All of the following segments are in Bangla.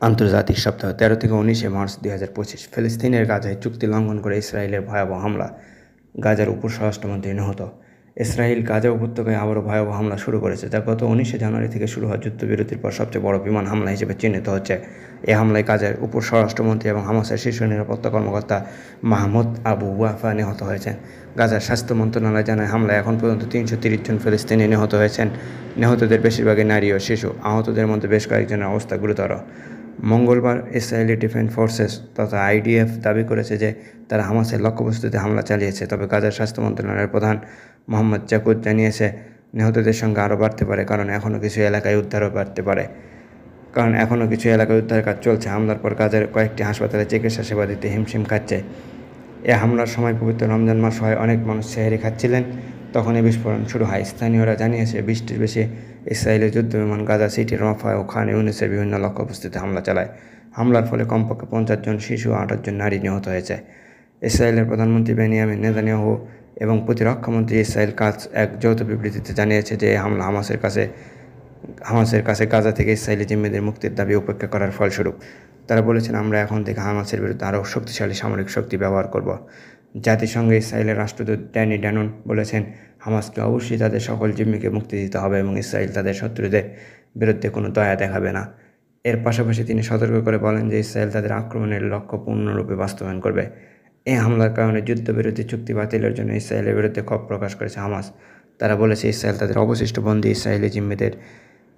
আন্তর্জাতিক সপ্তাহ ১৩ থেকে ১৯ মার্চ ২০২৫ ফিলিস্তিনের গাজায় চুক্তি লঙ্ঘন করে ইসরায়েলের ভয়াবহ হামলা, গাজার উপস্বরাষ্ট্রমন্ত্রী নিহত। ইসরায়েল গাজা উপত্যকায় আবারও ভয়াবহ হামলা শুরু করেছে, যা গত ১৯ জানুয়ারি থেকে শুরু হওয়া যুদ্ধবিরতির পর সবচেয়ে বড় বিমান হামলা হিসেবে চিহ্নিত হচ্ছে। এই হামলায় গাজার উপস্বরাষ্ট্রমন্ত্রী এবং হামাসের শীর্ষ নিরাপত্তা কর্মকর্তা মাহমুদ আবু ওয়াফা নিহত হয়েছেন। গাজার স্বাস্থ্য মন্ত্রণালয় জানায়, হামলায় এখন পর্যন্ত ৩৩০ জন ফিলিস্তিনি নিহত হয়েছেন। নিহতদের বেশিরভাগই নারী ও শিশু। আহতদের মধ্যে বেশ কয়েকজনের অবস্থা গুরুতর। মঙ্গলবার ইসরায়েলি ডিফেন্স ফোর্সেস তথা আইডিএফ দাবি করেছে যে তারা হামাসের লক্ষ্যবস্তুতে হামলা চালিয়েছে। তবে গাজার স্বাস্থ্য মন্ত্রণালয়ের প্রধান মোহাম্মদ জাকুদ জানিয়েছে, নিহতদের সংখ্যা আরও বাড়তে পারে, কারণ এখনও কিছু এলাকায় উদ্ধার কাজ চলছে। হামলার পর গাজার কয়েকটি হাসপাতালে চিকিৎসা সেবা দিতে হিমশিম খাচ্ছে। এ হামলার সময় পবিত্র রমজান মাস হয়, অনেক মানুষ সেহরি খাচ্ছিলেন, তখনই বিস্ফোরণ শুরু হয়। স্থানীয়রা জানিয়েছে, ২০টির বেশি ইসরায়েলি যুদ্ধবিমান গাজা সিটির রাফা ও খান ইউনিসের বিভিন্ন লক্ষ্যবস্তুতে হামলা চালায়। হামলার ফলে কমপক্ষে ৫০ জন শিশু ও ২৮ জন নারী নিহত হয়েছে। ইসরায়েলের প্রধানমন্ত্রী বেনিয়ামিন নেতানিয়াহু এবং প্রতিরক্ষামন্ত্রী ইসরায়েল কাটজ এক যৌথ বিবৃতিতে জানিয়েছে যে এই হামলা হামাসের কাছে গাজা থেকে ইসরায়েলি জিম্মিদের মুক্তির দাবি উপেক্ষা করার ফলস্বরূপ। তারা বলেছেন, আমরা এখন থেকে হামাসের বিরুদ্ধে আরও শক্তিশালী সামরিক শক্তি ব্যবহার করব। জাতিসংঘে ইসরায়েলের রাষ্ট্রদূত ড্যানি ড্যানন বলেছেন, হামাসকে অবশ্যই তাদের সকল জিম্মিকে মুক্তি দিতে হবে এবং ইসরায়েল তাদের শত্রুদের বিরুদ্ধে কোনো দয়া দেখাবে না। এর পাশাপাশি তিনি সতর্ক করে বলেন যে ইসরায়েল তাদের আক্রমণের লক্ষ্য পূর্ণরূপে বাস্তবায়ন করবে। এই হামলার কারণে যুদ্ধবিরতি চুক্তি বাতিলের জন্য ইসরায়েলের বিরুদ্ধে ক্ষোভ প্রকাশ করেছে হামাস। তারা বলেছে, ইসরায়েল তাদের অবশিষ্ট বন্দী ইসরায়েলি জিম্মিদের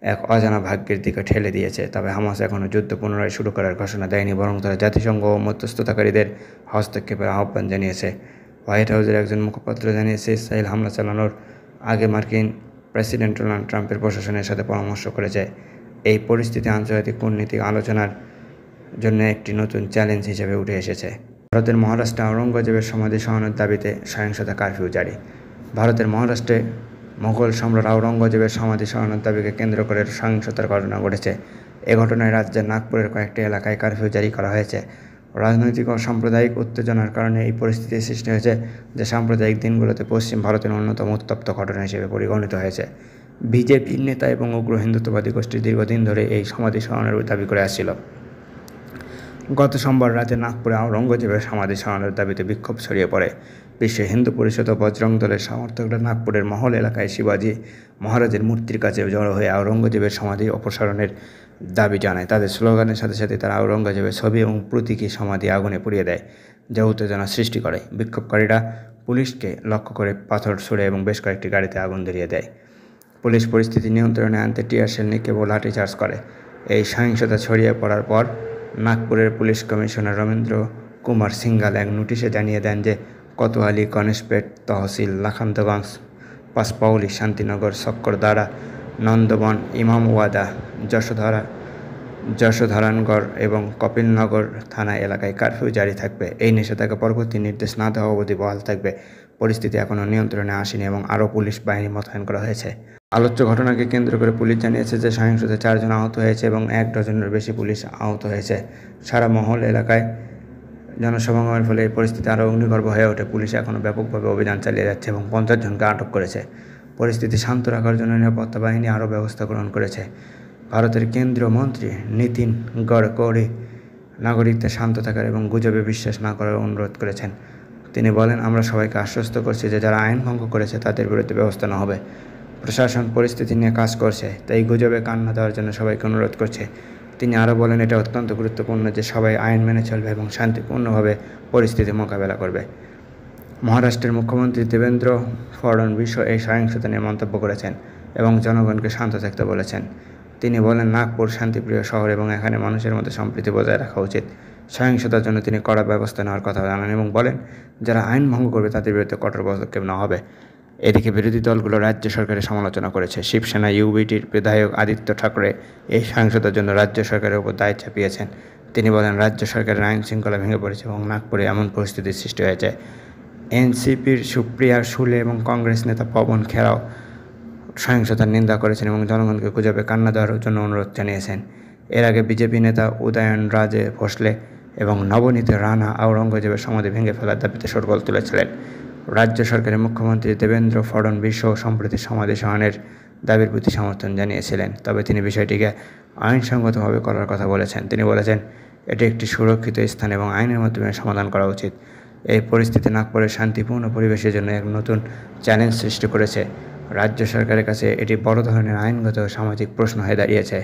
এক অজানা ভাগ্যের দিকে ঠেলে দিয়েছে। তবে হামাস এখনও যুদ্ধ পুনরায় শুরু করার ঘোষণা দেয়নি, বরং তারা জাতিসংঘ ও মধ্যস্থতাকারীদের হস্তক্ষেপের আহ্বান জানিয়েছে। হোয়াইট হাউসের একজন মুখপাত্র জানিয়েছে, ইসরায়েল হামলা চালানোর আগে মার্কিন প্রেসিডেন্ট ডোনাল্ড ট্রাম্পের প্রশাসনের সাথে পরামর্শ করেছে। এই পরিস্থিতি আন্তর্জাতিক কূটনীতিক আলোচনার জন্য একটি নতুন চ্যালেঞ্জ হিসেবে উঠে এসেছে। ভারতের মহারাষ্ট্রে আওরঙ্গজেবের সমাধি সরানোর দাবিতে সহিংসতা কারফিউ জারি। ভারতের মহারাষ্ট্রে মোগল সম্রাট আওরঙ্গজেবের সমাধি সরানোর দাবিকে কেন্দ্র করে সহিংসতার ঘটনা ঘটেছে। এ ঘটনায় রাজ্যের নাগপুরের কয়েকটি এলাকায় কারফিউ জারি করা হয়েছে। রাজনৈতিক ও সাম্প্রদায়িক উত্তেজনার কারণে এই পরিস্থিতির সৃষ্টি হয়েছে, যা সাম্প্রদায়িক দিনগুলোতে পশ্চিম ভারতের অন্যতম উত্তপ্ত ঘটনা হিসেবে পরিগণিত হয়েছে। বিজেপির নেতা এবং উগ্র হিন্দুত্ববাদী গোষ্ঠী দীর্ঘদিন ধরে এই সমাধি সরানোর দাবি করে আসছিল। গত সোমবার রাতে নাগপুরে আওরঙ্গজেবের সমাধি সরানোর দাবিতে বিক্ষোভ ছড়িয়ে পড়ে। বিশ্ব হিন্দু পরিষদ ও বজরং দলের সমর্থকরা নাগপুরের মহল এলাকায় শিবাজি মহারাজের মূর্তির কাছে জড়ো হয়ে আওরঙ্গজেবের সমাধি অপসারণের দাবি জানায়। তাদের স্লোগানের সাথে সাথে তারা আওরঙ্গজেবের ছবি এবং প্রতীকী সমাধি আগুনে পুড়িয়ে দেয়, যা উত্তেজনা সৃষ্টি করে। বিক্ষোভকারীরা পুলিশকে লক্ষ্য করে পাথর ছুড়ে এবং বেশ কয়েকটি গাড়িতে আগুন ধরিয়ে দেয়। পুলিশ পরিস্থিতি নিয়ন্ত্রণে আনতে টিয়ার শেল নিক্ষেপ ও লাঠিচার্জ করে। এই সহিংসতা ছড়িয়ে পড়ার পর নাগপুরের পুলিশ কমিশনার রবীন্দ্র কুমার সিঙ্গাল এক নোটিশে জানিয়ে দেন যে কোতোয়ালি, কনেশপেট তহসিল, লাখান্দগঞ্জ, পাঁচপাউলি, শান্তিনগর, চক্করদারা, নন্দবন, ইমামওয়াদা, যশোধরানগড় এবং কপিলনগর থানা এলাকায় কারফিউ জারি থাকবে। এই নিষেধাজ্ঞা পরবর্তী নির্দেশ না দেওয়া অবধি বহাল থাকবে। পরিস্থিতি এখনও নিয়ন্ত্রণে আসেনি এবং আরও পুলিশ বাহিনী মোতায়েন করা হয়েছে। আলোচ্য ঘটনাকে কেন্দ্র করে পুলিশ জানিয়েছে যে সহিংসতায় 4 জন আহত হয়েছে এবং 1 ডজনেরও বেশি পুলিশ আহত হয়েছে। সারা মহল এলাকায় জনসমাগমের ফলে এই পরিস্থিতি আরও অগ্নিগর্ভ হয়ে ওঠে। পুলিশ এখনও ব্যাপকভাবে অভিযান চালিয়ে যাচ্ছে এবং 50 জনকে আটক করেছে। পরিস্থিতি শান্ত রাখার জন্য নিরাপত্তা বাহিনী আরও ব্যবস্থা গ্রহণ করেছে। ভারতের কেন্দ্রীয় মন্ত্রী নীতিন গডকরি নাগরিকদের শান্ত থাকার এবং গুজবে বিশ্বাস না করার অনুরোধ করেছেন। তিনি বলেন, আমরা সবাইকে আশ্বস্ত করছি যে যারা আইন ভঙ্গ করেছে তাদের বিরুদ্ধে ব্যবস্থা নেওয়া হবে। প্রশাসন পরিস্থিতি নিয়ে কাজ করছে, তাই গুজবে কান না দেওয়ার জন্য সবাইকে অনুরোধ করছে। তিনি আরও বলেন, এটা অত্যন্ত গুরুত্বপূর্ণ যে সবাই আইন মেনে চলবে এবং শান্তিপূর্ণভাবে পরিস্থিতি মোকাবেলা করবে। মহারাষ্ট্রের মুখ্যমন্ত্রী দেবেন্দ্র ফডনবিসও এই সহিংসতা নিয়ে মন্তব্য করেছেন এবং জনগণকে শান্ত থাকতে বলেছেন। তিনি বলেন, নাগপুর শান্তিপ্রিয় শহর এবং এখানে মানুষের মধ্যে সম্প্রীতি বজায় রাখা উচিত। সহিংসতার জন্য তিনি কড়া ব্যবস্থা নেওয়ার কথা জানান এবং বলেন, যারা আইন ভঙ্গ করবে তাদের বিরুদ্ধে কঠোর পদক্ষেপ নেওয়া হবে। এদিকে বিরোধী দলগুলো রাজ্য সরকারের সমালোচনা করেছে। শিবসেনা ইউবিটির বিধায়ক আদিত্য ঠাকরে এই সহিংসতার জন্য রাজ্য সরকারের উপর দায় চাপিয়েছেন। তিনি বলেন, রাজ্য সরকারের আইন শৃঙ্খলা ভেঙে পড়েছে এবং নাগপুরে এমন পরিস্থিতির সৃষ্টি হয়েছে। এনসিপির সুপ্রিয়া সুলে এবং কংগ্রেস নেতা পবন খেরাও সহিংসতার নিন্দা করেছেন এবং জনগণকে গুজবে কান্না দেওয়ার জন্য অনুরোধ জানিয়েছেন। এর আগে বিজেপি নেতা উদয়ন রাজে ভোসলে এবং নবনীত রানা আওরঙ্গজেবের সমাধি ভেঙে ফেলার দাবিতে শোরগোল তুলেছিলেন। রাজ্য সরকারের মুখ্যমন্ত্রী দেবেন্দ্র ফডনবিসও সম্প্রতি সমাধি সরানোর দাবির প্রতি সমর্থন জানিয়েছিলেন। তবে তিনি বিষয়টিকে আইনসঙ্গতভাবে করার কথা বলেছেন। তিনি বলেছেন, এটি একটি সুরক্ষিত স্থান এবং আইনের মাধ্যমে সমাধান করা উচিত। এই পরিস্থিতি নাগপুরের শান্তিপূর্ণ পরিবেশের জন্য এক নতুন চ্যালেঞ্জ সৃষ্টি করেছে। রাজ্য সরকারের কাছে এটি বড় ধরনের আইনগত ও সামাজিক প্রশ্ন হয়ে দাঁড়িয়েছে,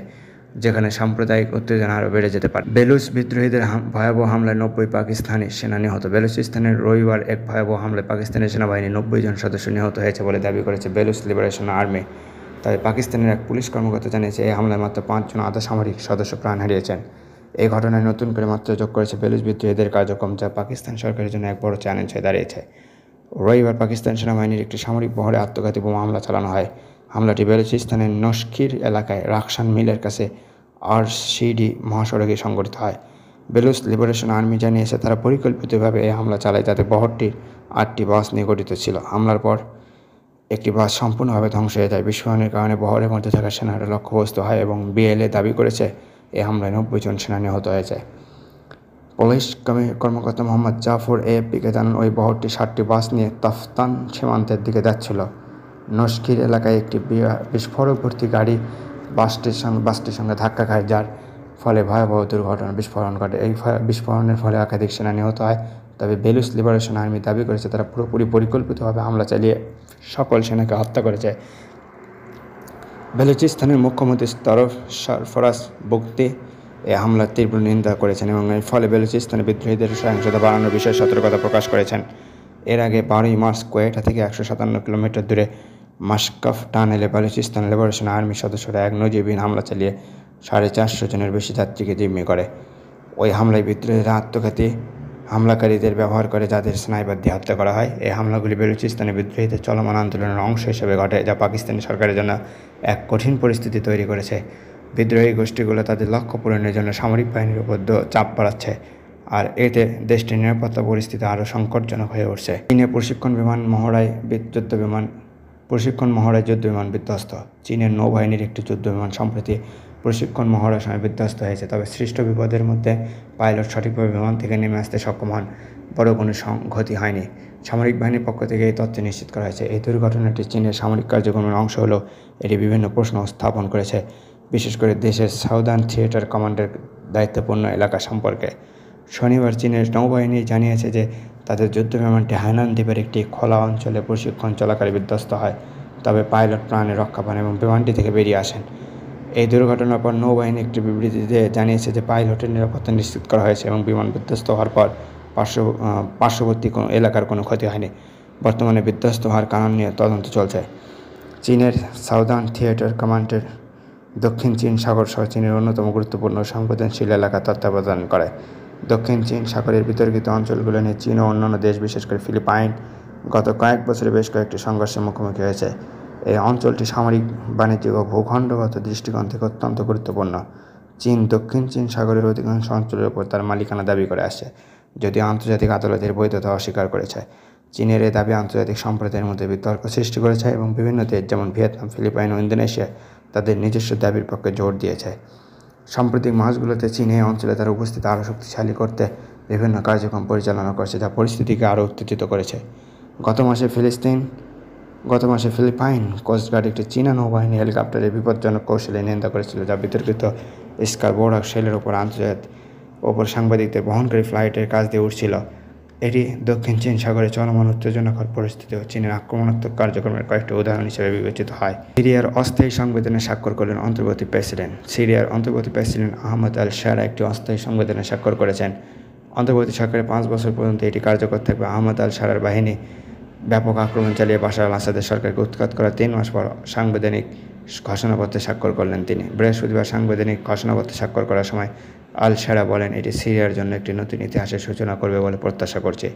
যেখানে সাম্প্রদায়িক উত্তেজনা আরও বেড়ে যেতে পারে। বেলুচ বিদ্রোহীদের ভয়াবহ হামলায় 90 পাকিস্তানি সেনা নিহত। বেলুচিস্তানের রবিবার এক ভয়াবহ হামলায় পাকিস্তানি সেনাবাহিনীর 90 জন সদস্য নিহত হয়েছে বলে দাবি করেছে বেলুচ লিবারেশন আর্মি। তবে পাকিস্তানের এক পুলিশ কর্মকর্তা জানিয়েছে, এই হামলায় মাত্র 5 জন আধা সামরিক সদস্য প্রাণ হারিয়েছেন। এই ঘটনায় নতুন করে মাত্রা যোগ করেছে বেলুচ বিদ্রোহীদের কার্যক্রম, যা পাকিস্তান সরকারের জন্য এক বড় চ্যালেঞ্জ হয়ে দাঁড়িয়েছে। রবিবার পাকিস্তান সেনাবাহিনীর একটি সামরিক বহরে আত্মঘাতী বোমা হামলা চালানো হয়। হামলাটি বেলুচিস্তানের নস্কির এলাকায় রাকসান মিলের কাছে আরসিডি মহাসড়কে সংঘটিত হয়। বেলুচ লিবারেশন আর্মি জানিয়েছে, তারা পরিকল্পিতভাবে এই হামলা চালায়, যাতে বহরটির 8টি বাস নিয়ে গঠিত ছিল। হামলার পর একটি বাস সম্পূর্ণভাবে ধ্বংস হয়ে যায়। বিস্ফোরণের কারণে বহরের মধ্যে থাকা সেনারা লক্ষ্যবস্তু হয় এবং বিএলএ দাবি করেছে, এই হামলায় 90 জন সেনা নিহত হয়েছে। পুলিশ কর্মকর্তা মোহাম্মদ জাফর এএফপিকে জানান, ওই বহরটি 60টি বাস নিয়ে তফতান সীমান্তের দিকে যাচ্ছিল। নস্কির এলাকায় একটি বিস্ফোরক ভর্তি গাড়ি বাসটির সঙ্গে ধাক্কা খায়, যার ফলে ভয়াবহ দুর্ঘটনা বিস্ফোরণ ঘটে। এই বিস্ফোরণের ফলে একাধিক সেনা নিহত হয়। তবে বেলুচ লিবারেশন আর্মি দাবি করেছে, তারা পুরোপুরি পরিকল্পিতভাবে হামলা চালিয়ে সকল সেনাকে হত্যা করেছে। বেলুচিস্তানের মুখ্যমন্ত্রী সরফরাজ বুগতি এই হামলার তীব্র নিন্দা করেছেন এবং এর ফলে বেলুচিস্তানে বিদ্রোহীদের সহিংসতা বাড়ানোর বিষয়ে সতর্কতা প্রকাশ করেছেন। এর আগে 12 মার্চ কোয়েটা থেকে 157 কিলোমিটার দূরে মাশকাফ টানেলে বেলুচিস্তান লিবারেশন আর্মির সদস্যরা এক নজিরবিহীন হামলা চালিয়ে 450 জনের বেশি যাত্রীকে জিম্মি করে। ওই হামলায় বিদ্রোহীরা আত্মঘাতী হামলাকারীদের ব্যবহার করে, যাদের স্নাইপার দিয়ে হত্যা করা হয়। এই হামলাগুলি বেলুচিস্তানে বিদ্রোহীদের চলমান আন্দোলনের অংশ হিসেবে ঘটে, যা পাকিস্তানি সরকারের জন্য এক কঠিন পরিস্থিতি তৈরি করেছে। বিদ্রোহী গোষ্ঠীগুলো তাদের লক্ষ্য পূরণের জন্য সামরিক বাহিনীর উপর চাপ বাড়াচ্ছে, আর এতে দেশটির নিরাপত্তা পরিস্থিতি আরও সংকটজনক হয়ে উঠছে। চীনের প্রশিক্ষণ মহড়ায় যুদ্ধ বিমান বিধ্বস্ত। চীনের নৌবাহিনীর একটি যুদ্ধ বিমান সম্প্রতি প্রশিক্ষণ মহড়ার সময় বিধ্বস্ত হয়েছে। তবে সৃষ্ট বিপদের মধ্যে পাইলট সঠিকভাবে বিমান থেকে নেমে আসতে সক্ষম হন। বড় কোনো ক্ষতি হয়নি। সামরিক বাহিনীর পক্ষ থেকে এই তথ্য নিশ্চিত করা হয়েছে। এই দুর্ঘটনাটি চীনের সামরিক কার্যক্রমের অংশ হলেও এটি বিভিন্ন প্রশ্ন স্থাপন করেছে, বিশেষ করে দেশের সাউদার্ন থিয়েটার কমান্ডের দায়িত্বপূর্ণ এলাকা সম্পর্কে। শনিবার চীনের নৌবাহিনী জানিয়েছে যে তাদের যুদ্ধ বিমানটি হাইনান দ্বীপের একটি খোলা অঞ্চলে প্রশিক্ষণ চলাকালে বিধ্বস্ত হয়। তবে পাইলট প্রাণে রক্ষা পান এবং বিমানটি থেকে বেরিয়ে আসেন। এই দুর্ঘটনার পর নৌবাহিনী একটি বিবৃতিতে জানিয়েছে যে পাইলটের নিরাপত্তা নিশ্চিত করা হয়েছে এবং বিমান বিধ্বস্ত হওয়ার পর পার্শ্ববর্তী কোনো এলাকার কোনো ক্ষতি হয়নি। বর্তমানে বিধ্বস্ত হওয়ার কারণ নিয়ে তদন্ত চলছে। চীনের সাউদার্ন থিয়েটার কমান্ডের দক্ষিণ চীন সাগর সহ চীনের অন্যতম গুরুত্বপূর্ণ সংবেদনশীল এলাকা তত্ত্বাবধান করে। দক্ষিণ চীন সাগরের বিতর্কিত অঞ্চলগুলো নিয়ে চীন ও অন্যান্য দেশ, বিশেষ করে ফিলিপাইন, গত কয়েক বছরে বেশ কয়েকটি সংঘর্ষের মুখোমুখি হয়েছে। এই অঞ্চলটি সামরিক, বাণিজ্যিক ও ভূখণ্ডগত দৃষ্টিকোণ থেকে অত্যন্ত গুরুত্বপূর্ণ। চীন দক্ষিণ চীন সাগরের অধিকাংশ অঞ্চলের উপর তার মালিকানা দাবি করে আসছে, যদিও আন্তর্জাতিক আদালতের বৈধতা অস্বীকার করেছে। চীনের এই দাবি আন্তর্জাতিক সম্প্রদায়ের মধ্যে বিতর্ক সৃষ্টি করেছে এবং বিভিন্ন দেশ যেমন ভিয়েতনাম, ফিলিপাইন ও ইন্দোনেশিয়া তাদের নিজস্ব দাবির পক্ষে জোর দিয়েছে। সাম্প্রতিক মাসগুলোতে চীন এই অঞ্চলে তার উপস্থিতি আরও শক্তিশালী করতে বিভিন্ন কার্যক্রম পরিচালনা করছে, যা পরিস্থিতিকে আরও উত্তেজিত করেছে। গত মাসে ফিলিপাইন কোস্টগার্ড একটি চীনা নৌবাহিনী হেলিকপ্টারের বিপজ্জনক কৌশলে নিন্দা করেছিল, যা বিতর্কিত স্কারবোরা শেলের ওপর সাংবাদিকদের বহনকারী ফ্লাইটের কাছ দিয়ে উঠছিল। এটি দক্ষিণ চীন সাগরে চলমান উত্তেজনাকর পরিস্থিতি ও চীনের আক্রমণাত্মক কার্যক্রমের কয়েকটি উদাহরণ হিসেবে বিবেচিত হয়। সিরিয়ার অস্থায়ী সংবিধানে স্বাক্ষর করলেন অন্তর্বর্তী প্রেসিডেন্ট। সিরিয়ার অন্তর্বর্তী প্রেসিডেন্ট আহমদ আল শারা একটি অস্থায়ী সংবিধানে স্বাক্ষর করেছেন। অন্তর্বর্তী সরকারের 5 বছর পর্যন্ত এটি কার্যকর থাকবে। আহমদ আল শারার বাহিনী ব্যাপক আক্রমণ চালিয়ে বাশার আল আসাদের সরকারকে উৎখাত করার 3 মাস পর সাংবিধানিক ঘোষণাপত্রে স্বাক্ষর করলেন তিনি। বৃহস্পতিবার সাংবিধানিক ঘোষণাপত্রে স্বাক্ষর করার সময় আল শারা বলেন, এটি সিরিয়ার জন্য একটি নতুন ইতিহাসের সূচনা করবে বলে প্রত্যাশা করছি।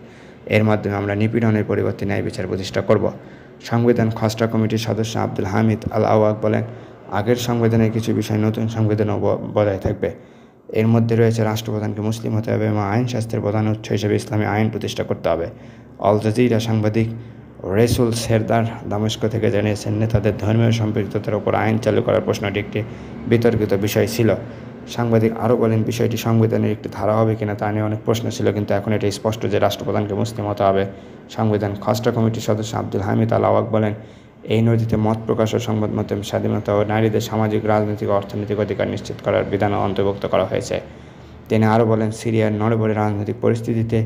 এর মাধ্যমে আমরা নিপীড়নের পরিবর্তে ন্যায় বিচার প্রতিষ্ঠা করব। সংবিধান খসড়া কমিটির সদস্য আব্দুল হামিদ আল আওয়াক বলেন, আগের সংবিধানের কিছু বিষয় নতুন সংবিধানও বজায় থাকবে। এর মধ্যে রয়েছে রাষ্ট্রপ্রধানকে মুসলিম হতে হবে এবং আইন শাস্ত্রের প্রধান উৎস হিসেবে ইসলামী আইন প্রতিষ্ঠা করতে হবে। আল জাজিরা সাংবাদিক রেসুল সেরদার দামেস্ক থেকে জানিয়েছেন, নেতাদের ধর্মীয় সম্পৃক্ততার উপর আইন চালু করার প্রশ্নটি একটি বিতর্কিত বিষয় ছিল। সাংবাদিক আরও বলেন, বিষয়টি সংবিধানের একটি ধারা হবে কিনা তা নিয়ে অনেক প্রশ্ন ছিল, কিন্তু এখন এটি স্পষ্ট যে রাষ্ট্রপ্রধানকে মুসলিম হতে হবে। সংবিধান খসড়া কমিটির সদস্য আব্দুল হামিদ আল আওয়াক বলেন, এই নথিতে মত প্রকাশ ও সংবাদ মাধ্যম স্বাধীনতা ও নারীদের সামাজিক, রাজনৈতিক ও অর্থনৈতিক অধিকার নিশ্চিত করার বিধানও অন্তর্ভুক্ত করা হয়েছে। তিনি আরও বলেন, সিরিয়ার নড়বড়ে রাজনৈতিক পরিস্থিতিতে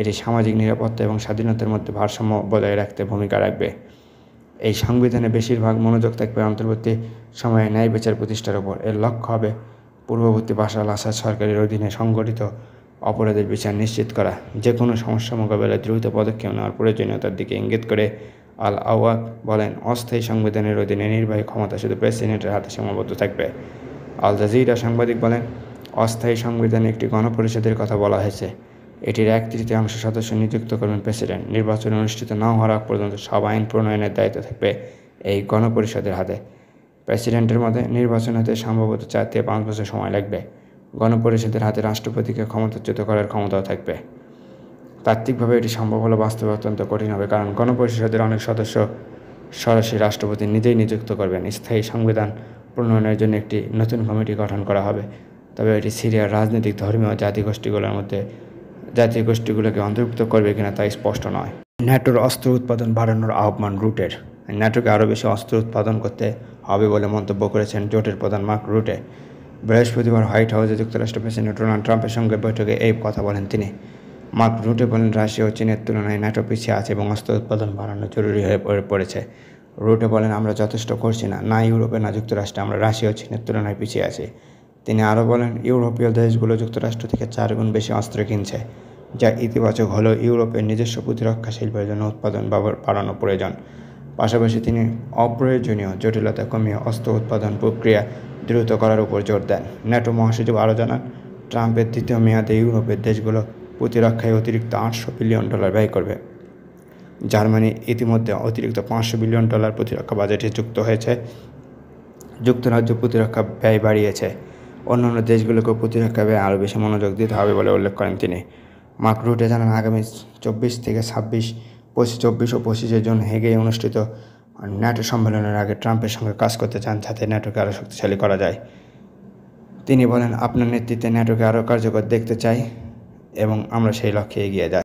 এটি সামাজিক নিরাপত্তা এবং স্বাধীনতার মধ্যে ভারসাম্য বজায় রাখতে ভূমিকা রাখবে। এই সংবিধানে বেশিরভাগ মনোযোগ থাকবে অন্তর্বর্তী সময়ে ন্যায় বিচার প্রতিষ্ঠার ওপর। এর লক্ষ্য হবে পূর্ববর্তী বাশার আল আসাদ সরকারের অধীনে সংগঠিত অপরাধের বিচার নিশ্চিত করা। যে কোনো সমস্যা মোকাবেলায় দ্রুত পদক্ষেপ নেওয়ার প্রয়োজনীয়তার দিকে ইঙ্গিত করে আল আওয়াক বলেন, অস্থায়ী সংবিধানের অধীনে নির্বাহী ক্ষমতা শুধু প্রেসিডেন্টের হাতে সীমাবদ্ধ থাকবে। আল জাজিরা সাংবাদিক বলেন, অস্থায়ী সংবিধানে একটি গণপরিষদের কথা বলা হয়েছে। এটির 1/3 সদস্য নিযুক্ত করবেন প্রেসিডেন্ট। নির্বাচন অনুষ্ঠিত না হওয়ার আগ পর্যন্ত সব আইন প্রণয়নের দায়িত্ব থাকবে এই গণপরিষদের হাতে। প্রেসিডেন্টের মতে নির্বাচন হতে সম্ভবত 4 থেকে 5 বছর সময় লাগবে। গণপরিষদের হাতে রাষ্ট্রপতিকে ক্ষমতাচ্যুত করার ক্ষমতাও থাকবে। তাত্ত্বিকভাবে এটি সম্ভব হলে বাস্তবে অত্যন্ত কঠিন হবে, কারণ গণপরিষদের অনেক সদস্য সরাসরি রাষ্ট্রপতি নিজেই নিযুক্ত করবেন। স্থায়ী সংবিধান প্রণয়নের জন্য একটি নতুন কমিটি গঠন করা হবে, তবে এটি সিরিয়ার রাজনৈতিক, ধর্মীয় জাতিগোষ্ঠীগুলোকে অন্তর্ভুক্ত করবে কিনা তা স্পষ্ট নয়। ন্যাটোর অস্ত্র উৎপাদন বাড়ানোর আহ্বান রুটের। ন্যাটোকে আরও বেশি অস্ত্র উৎপাদন করতে হবে বলে মন্তব্য করেছেন জোটের প্রধান মার্ক রুটে। বৃহস্পতিবার হোয়াইট হাউসে যুক্তরাষ্ট্র প্রেসিডেন্ট ডোনাল্ড ট্রাম্পের সঙ্গে বৈঠকে এই কথা বলেন তিনি। মার্ক রুটে বলেন, রাশিয়া ও চীনের তুলনায় ন্যাটো পিছিয়ে আছে এবং অস্ত্র উৎপাদন বাড়ানো জরুরি হয়ে পড়েছে। রুটে বলেন, আমরা যথেষ্ট করছি না ইউরোপে না যুক্তরাষ্ট্রে, আমরা রাশিয়া ও চীনের তুলনায় পিছিয়ে আছি। তিনি আরও বলেন, ইউরোপীয় দেশগুলো যুক্তরাষ্ট্র থেকে 4 গুণ বেশি অস্ত্র কিনছে, যা ইতিবাচক হলেও ইউরোপের নিজস্ব প্রতিরক্ষা শিল্পের জন্য উৎপাদন বাড়ানো প্রয়োজন। পাশাপাশি তিনি অপ্রয়োজনীয় জটিলতা কমিয়ে অস্ত্র উৎপাদন প্রক্রিয়া দ্রুত করার উপর জোর দেন। ন্যাটো মহাসচিব আরও জানান, ট্রাম্পের দ্বিতীয় মেয়াদে ইউরোপের দেশগুলো প্রতিরক্ষায় অতিরিক্ত $800 বিলিয়ন ব্যয় করবে। জার্মানি ইতিমধ্যে অতিরিক্ত $500 বিলিয়ন প্রতিরক্ষা বাজেটে যুক্ত হয়েছে। যুক্তরাজ্য প্রতিরক্ষা ব্যয় বাড়িয়েছে। অন্যান্য দেশগুলোকেও প্রতিরক্ষা ব্যয় আরও বেশি মনোযোগ দিতে হবে বলে উল্লেখ করেন তিনি। মার্ক রুটে জানান, আগামী 24 ও 25 জুন হেগে অনুষ্ঠিত ন্যাটো সম্মেলনের আগে ট্রাম্পের সঙ্গে কাজ করতে চান, যাতে ন্যাটোকে আরও শক্তিশালী করা যায়। তিনি বলেন, আপনার নেতৃত্বে ন্যাটোকে আরও কার্যকর দেখতে চাই এবং আমরা সেই লক্ষ্যে এগিয়ে যাই।